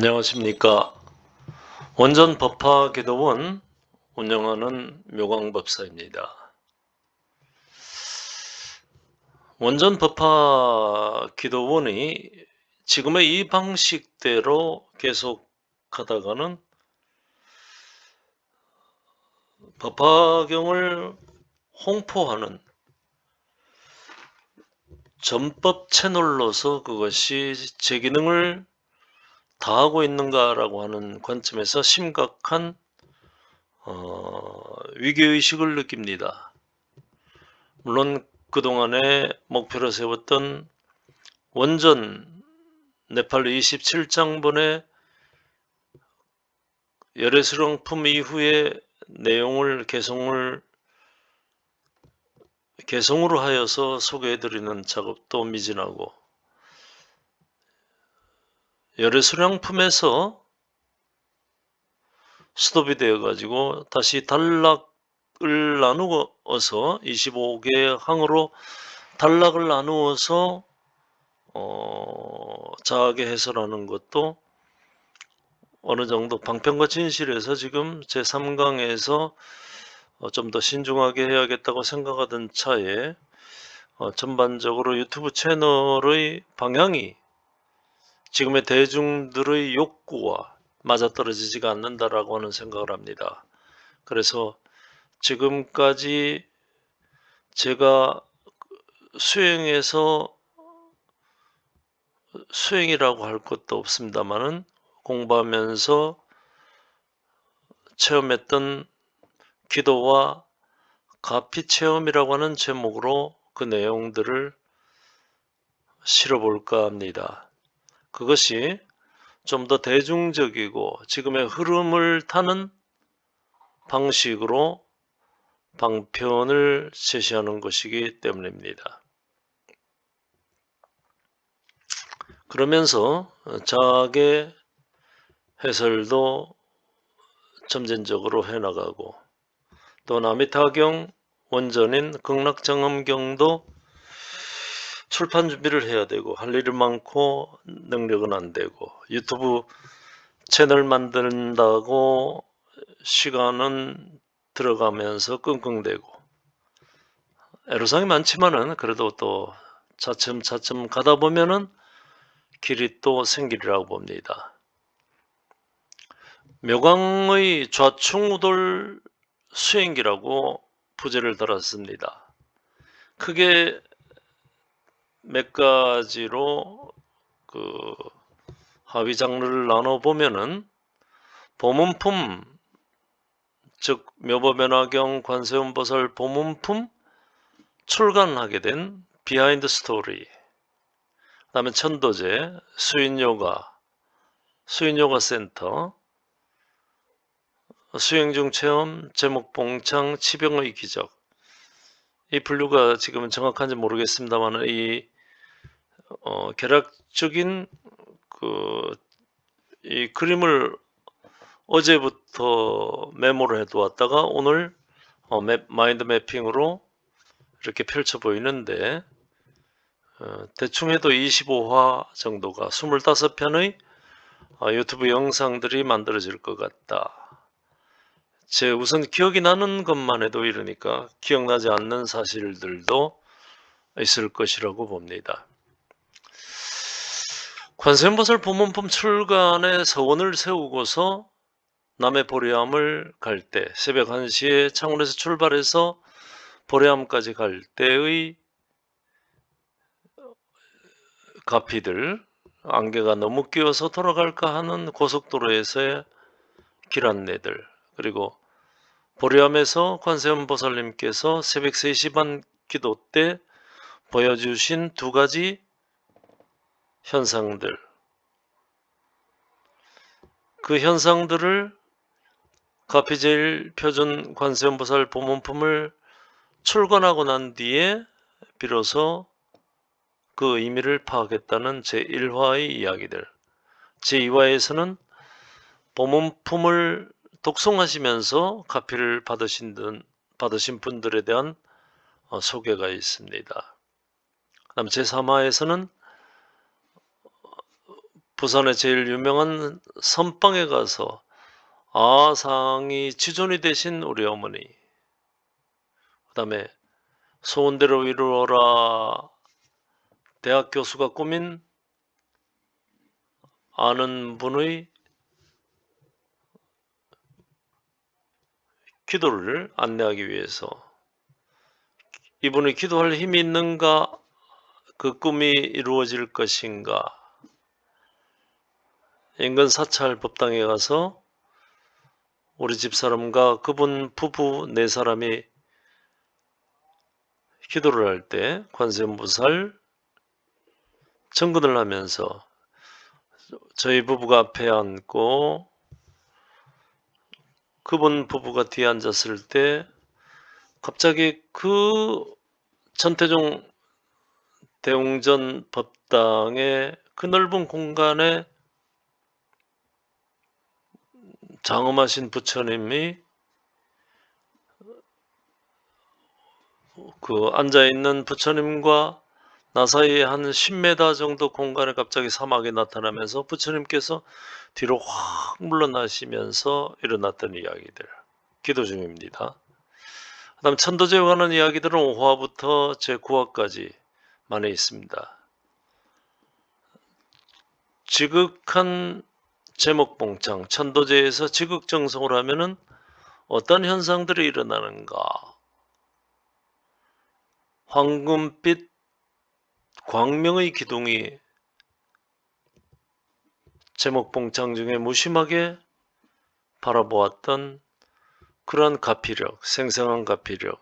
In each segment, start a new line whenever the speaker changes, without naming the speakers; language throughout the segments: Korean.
안녕하십니까. 원전 법화 기도원 운영하는 묘광법사입니다. 원전 법화 기도원이 지금의 이 방식대로 계속 하다가는 법화경을 홍보하는 전법 채널로서 그것이 제 기능을 다하고 있는가라고 하는 관점에서 심각한 위기의식을 느낍니다. 물론 그동안에 목표로 세웠던 원전 네팔 27장본의 열애수령품 이후의 내용을 개성으로 하여서 소개해드리는 작업도 미진하고, 열애수령품에서 스톱이 되어가지고 다시 단락을 나누어서 25개 항으로 단락을 나누어서 자하게 해설하는 것도 어느 정도 방편과 진실에서 지금 제3강에서 좀 더 신중하게 해야겠다고 생각하던 차에 전반적으로 유튜브 채널의 방향이 지금의 대중들의 욕구와 맞아떨어지지가 않는다라고 하는 생각을 합니다. 그래서 지금까지 제가 수행이라고 할 것도 없습니다만은 공부하면서 체험했던 기도와 가피 체험이라고 하는 제목으로 그 내용들을 실어볼까 합니다. 그것이 좀 더 대중적이고 지금의 흐름을 타는 방식으로 방편을 제시하는 것이기 때문입니다. 그러면서 자학의 해설도 점진적으로 해나가고, 또 나미타경 원전인 극락정엄경도 출판 준비를 해야 되고, 할 일이 많고 능력은 안 되고, 유튜브 채널 만든다고 시간은 들어가면서 끙끙대고, 애로사항이 많지만은 그래도 또 차츰차츰 가다 보면은 길이 또 생기리라고 봅니다. 묘광의 좌충우돌 수행기라고 부제를 달았습니다. 크게 몇 가지로 하위 장르를 나눠보면은 보문품, 즉 묘보변화경 관세음보살 보문품 출간하게 된 비하인드 스토리, 그 다음에 천도제, 수인요가 센터, 수행중 체험, 제목 봉창, 치병의 기적. 이 분류가 지금은 정확한지 모르겠습니다만 이 개략적인 이 그림을 어제부터 메모를 해두었다가 오늘 마인드 매핑으로 이렇게 펼쳐 보이는데, 대충 해도 25화 정도가 25편의 유튜브 영상들이 만들어질 것 같다. 제 우선 기억이 나는 것만 해도 이러니까 기억나지 않는 사실들도 있을 것이라고 봅니다. 관세음보살 보문품 출간에 서원을 세우고서 남해 보리암을 갈 때, 새벽 1시에 창원에서 출발해서 보리암까지 갈 때의 가피들, 안개가 너무 끼어서 돌아갈까 하는 고속도로에서의 길 안내들, 그리고 보리암에서 관세음보살님께서 새벽 3시 반 기도 때 보여주신 두 가지 현상들, 그 현상들을 가피제일 표준 관세음보살 보문품을 출간하고 난 뒤에 비로소 그 의미를 파악했다는 제1화의 이야기들, 제2화에서는 보문품을 독송하시면서 가피를 받으신 분들에 대한 소개가 있습니다. 그다음 제3화에서는 부산의 제일 유명한 선방에 가서 아상이 지존이 되신 우리 어머니, 그 다음에 소원대로 이루어라 대학 교수가 꾸민 아는 분의 기도를 안내하기 위해서 이분이 기도할 힘이 있는가, 그 꿈이 이루어질 것인가, 인근 사찰 법당에 가서 우리 집사람과 그분 부부 4사람이 기도를 할 때 관세음보살 정근을 하면서 저희 부부가 앞에 앉고 그분 부부가 뒤에 앉았을 때 갑자기 그 천태종 대웅전 법당의 그 넓은 공간에 장엄하신 부처님이 그 앉아있는 부처님과 나 사이에 한 10m 정도 공간에 갑자기 사막이 나타나면서 부처님께서 뒤로 확 물러나시면서 일어났던 이야기들, 기도 중입니다. 그 다음 천도제에 관한 이야기들은 5화부터 제9화까지 많이 있습니다. 지극한 제목봉창, 천도제에서 지극정성을 하면은 어떤 현상들이 일어나는가? 황금빛 광명의 기둥이 제목봉창 중에 무심하게 바라보았던 그러한 가피력, 생생한 가피력.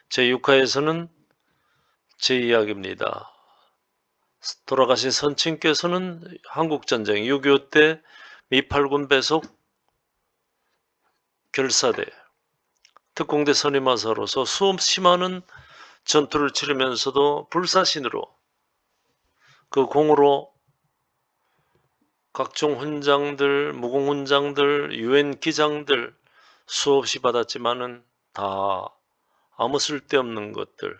제6화에서는 제 이야기입니다. 돌아가신 선친께서는 한국전쟁 6.25 때 미8군 배속 결사대 특공대 선임하사로서 수없이 많은 전투를 치르면서도 불사신으로 그 공으로 각종 훈장들, 무공훈장들, 유엔 기장들 수없이 받았지만은 다 아무 쓸데없는 것들.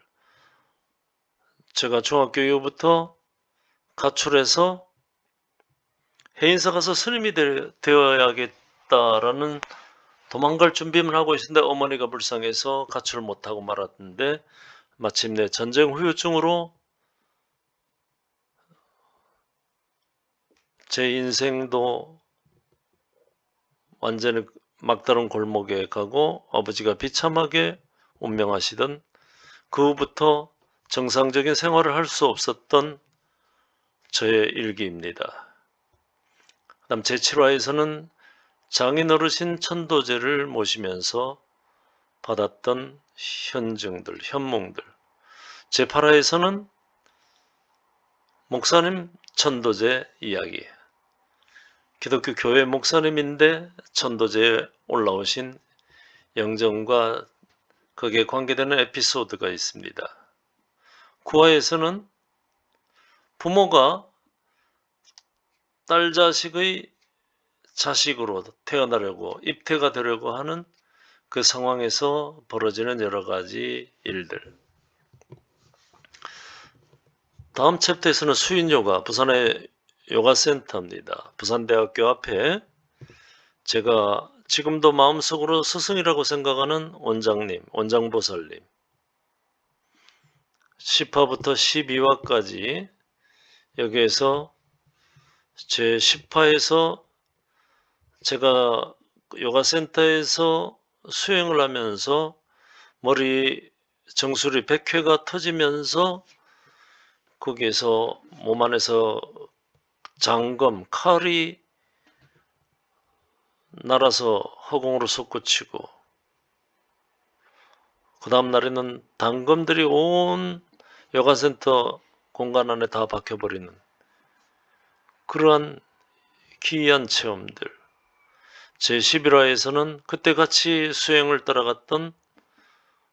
제가 중학교 이후부터 가출해서 해인사 가서 스님이 되어야겠다라는 도망갈 준비만 하고 있었는데 어머니가 불쌍해서 가출을 못하고 말았는데 마침내 전쟁 후유증으로 제 인생도 완전히 막다른 골목에 가고 아버지가 비참하게 운명하시던 그 후부터 정상적인 생활을 할 수 없었던 저의 일기입니다. 그 다음 제7화에서는 장인 어르신 천도제를 모시면서 받았던 현증들, 현몽들. 제8화에서는 목사님 천도제 이야기. 기독교 교회 목사님인데 천도제에 올라오신 영정과 거기에 관계되는 에피소드가 있습니다. 9화에서는 부모가 딸 자식의 자식으로 태어나려고 입퇴가 되려고 하는 그 상황에서 벌어지는 여러 가지 일들. 다음 챕터에서는 수인요가, 부산의 요가센터입니다. 부산대학교 앞에 제가 지금도 마음속으로 스승이라고 생각하는 원장님, 원장보살님 10화부터 12화까지 여기에서 제 10화에서 제가 요가센터에서 수행을 하면서 머리 정수리 백회가 터지면서 거기에서 몸 안에서 장검, 칼이 날아서 허공으로 솟구치고 그 다음 날에는 단검들이 온 요가센터 공간 안에 다 박혀버리는 그러한 기이한 체험들. 제11화에서는 그때 같이 수행을 따라갔던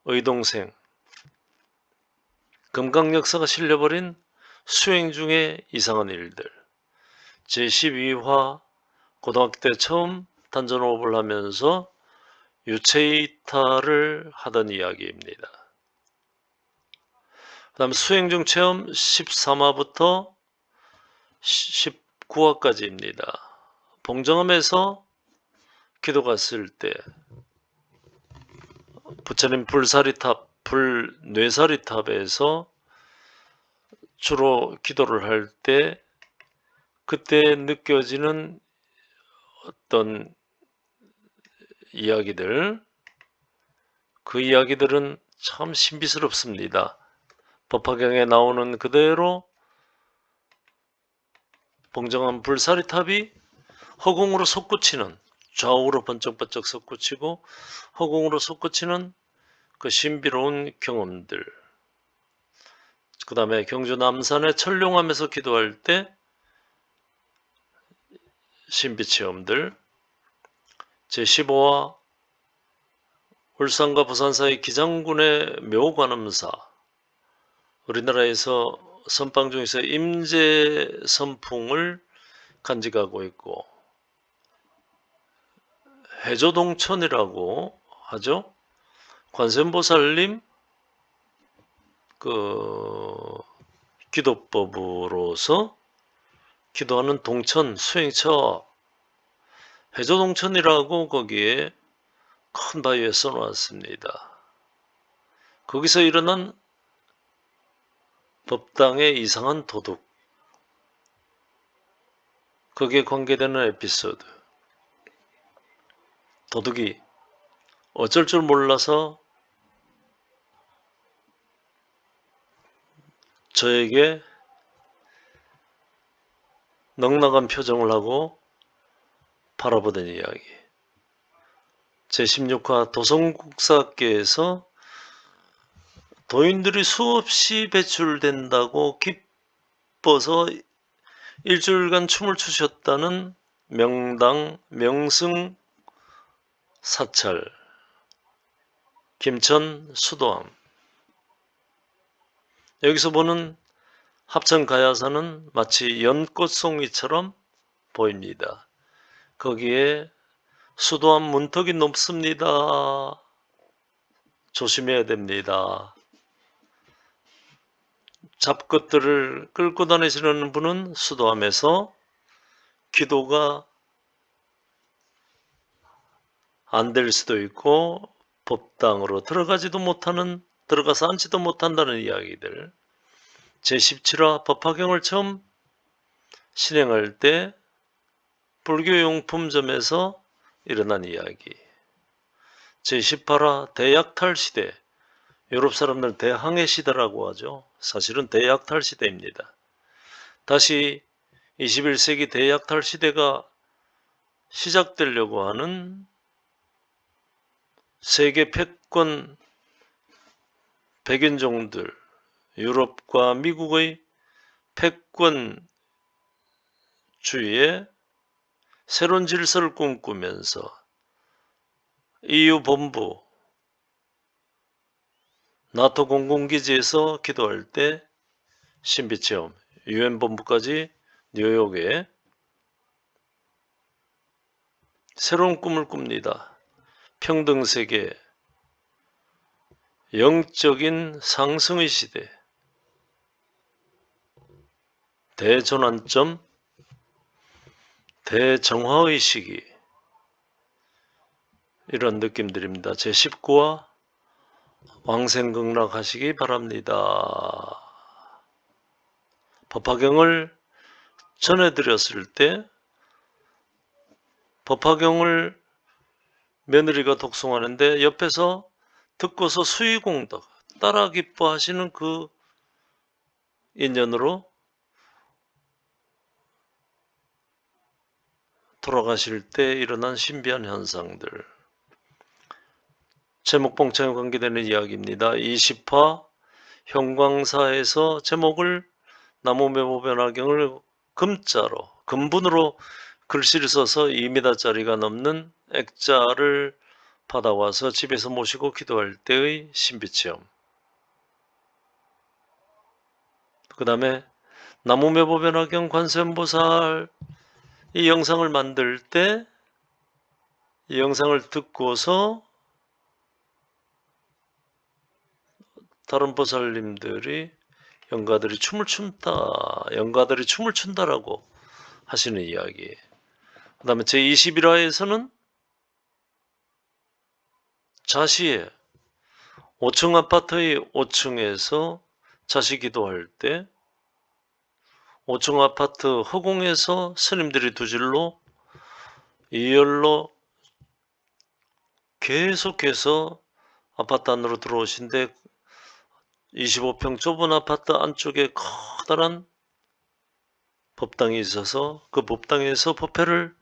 의동생 금강역사가 실려버린 수행 중에 이상한 일들. 제12화 고등학교 때 처음 단전호흡을 하면서 유체이탈을 하던 이야기입니다. 그 다음 수행 중 체험 13화부터 29화까지입니다. 봉정암에서 기도 갔을 때 부처님 불뇌사리탑에서 주로 기도를 할 때 그때 느껴지는 어떤 이야기들, 그 이야기들은 참 신비스럽습니다. 법화경에 나오는 그대로 봉정암 불사리탑이 허공으로 솟구치는, 좌우로 번쩍번쩍 솟구치고 허공으로 솟구치는 그 신비로운 경험들, 그 다음에 경주 남산에 철룡하면서 기도할 때 신비체험들, 제15화 울산과 부산 사이 기장군의 묘관음사, 우리나라에서 선방 중에서 임재 선풍을 간직하고 있고 해조동천이라고 하죠. 관세음보살님 그 기도법으로서 기도하는 동천 수행처 해조동천이라고 거기에 큰 바위에 써놓았습니다. 거기서 일어난 법당의 이상한 도둑, 거기에 관계되는 에피소드, 도둑이 어쩔 줄 몰라서 저에게 넉넉한 표정을 하고 바라보던 이야기. 제16화 도성국사학계에서 도인들이 수없이 배출된다고 기뻐서 일주일간 춤을 추셨다는 명당 명승 사찰 김천 수도암. 여기서 보는 합천 가야산은 마치 연꽃송이처럼 보입니다. 거기에 수도암 문턱이 높습니다. 조심해야 됩니다. 잡것들을 끌고 다니시는 분은 수도암에서 기도가 안 될 수도 있고 법당으로 들어가서 앉지도 못한다는 이야기들. 제17화 법화경을 처음 실행할 때 불교용품점에서 일어난 이야기. 제18화 대약탈 시대. 유럽 사람들 대항해 시대라고 하죠. 사실은 대약탈 시대입니다. 다시 21세기 대약탈 시대가 시작되려고 하는 세계 패권 백인종들, 유럽과 미국의 패권주의에 새로운 질서를 꿈꾸면서 EU 본부, 나토 공군기지에서 기도할 때 신비체험, UN 본부까지 뉴욕에 새로운 꿈을 꿉니다. 평등세계, 영적인 상승의 시대, 대전환점, 대정화의 시기, 이런 느낌들입니다. 제19화 왕생극락하시기 바랍니다. 법화경을 전해드렸을 때 법화경을 며느리가 독송하는데 옆에서 듣고서 수의공덕 따라 기뻐하시는 그 인연으로 돌아가실 때 일어난 신비한 현상들. 제목봉창에 관계되는 이야기입니다. 20화 형광사에서 제목을 나무메모변화경을 금분으로 글씨를 써서 2m짜리가 넘는 액자를 받아와서 집에서 모시고 기도할 때의 신비체험. 그 다음에 나무메모변화경 관세음보살 이 영상을 만들 때 이 영상을 듣고서 다른 보살님들이 영가들이 춤을 춘다라고 하시는 이야기. 그 다음에 제21화에서는 자시의 5층 아파트의 5층에서 자시 기도할 때 5층 아파트 허공에서 스님들이 두 줄로 2열로 계속해서 아파트 안으로 들어오신데 25평 좁은 아파트 안쪽에 커다란 법당이 있어서 그 법당에서 법회를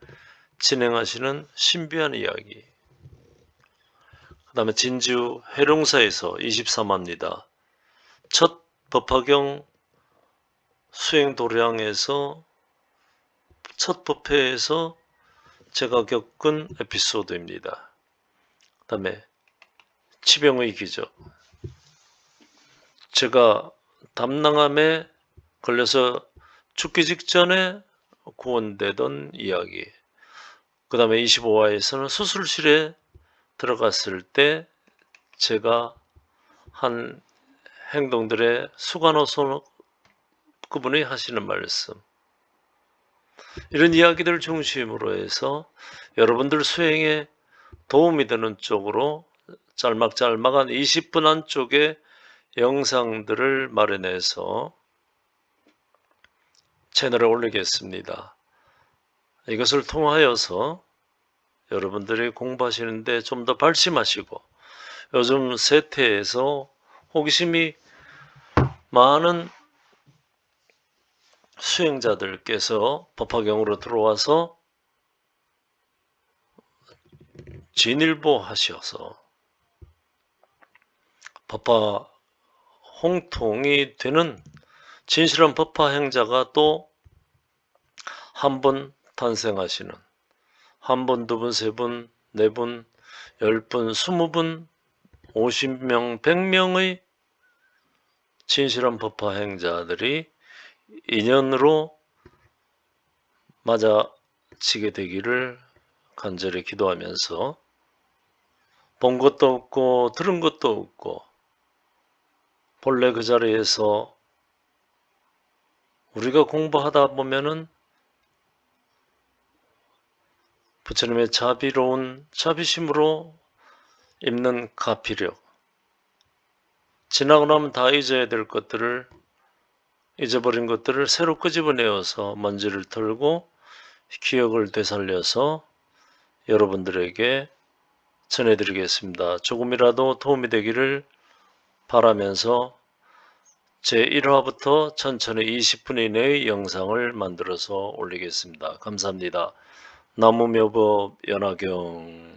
진행하시는 신비한 이야기. 그 다음에 진주 해룡사에서 23화입니다. 첫 법화경 수행 도량에서 첫 법회에서 제가 겪은 에피소드입니다. 그 다음에 치병의 기적. 제가 담낭암에 걸려서 죽기 직전에 구원되던 이야기. 그 다음에 25화에서는 수술실에 들어갔을 때 제가 한 행동들의 수간호소 그분이 하시는 말씀. 이런 이야기들 중심으로 해서 여러분들 수행에 도움이 되는 쪽으로 짤막짤막한 20분 안쪽에 영상들을 마련해서 채널에 올리겠습니다. 이것을 통하여서 여러분들이 공부하시는데 좀 더 발심하시고 요즘 세태에서 호기심이 많은 수행자들께서 법화경으로 들어와서 진일보 하셔서 법화 홍통이 되는 진실한 법화 행자가 또 한 분 탄생하시는 한 분, 두 분, 세 분, 네 분, 10분, 20분, 50명, 100명의 진실한 법화 행자들이 인연으로 맞아치게 되기를 간절히 기도하면서 본 것도 없고 들은 것도 없고 본래 그 자리에서 우리가 공부하다 보면은 부처님의 자비로운 자비심으로 입는 가피력, 지나고 나면 다 잊어야 될 것들을, 잊어버린 것들을 새로 끄집어내어서 먼지를 털고 기억을 되살려서 여러분들에게 전해드리겠습니다. 조금이라도 도움이 되기를 바라면서 제1화부터 천천히 20분 이내의 영상을 만들어서 올리겠습니다. 감사합니다. 나무묘법 연화경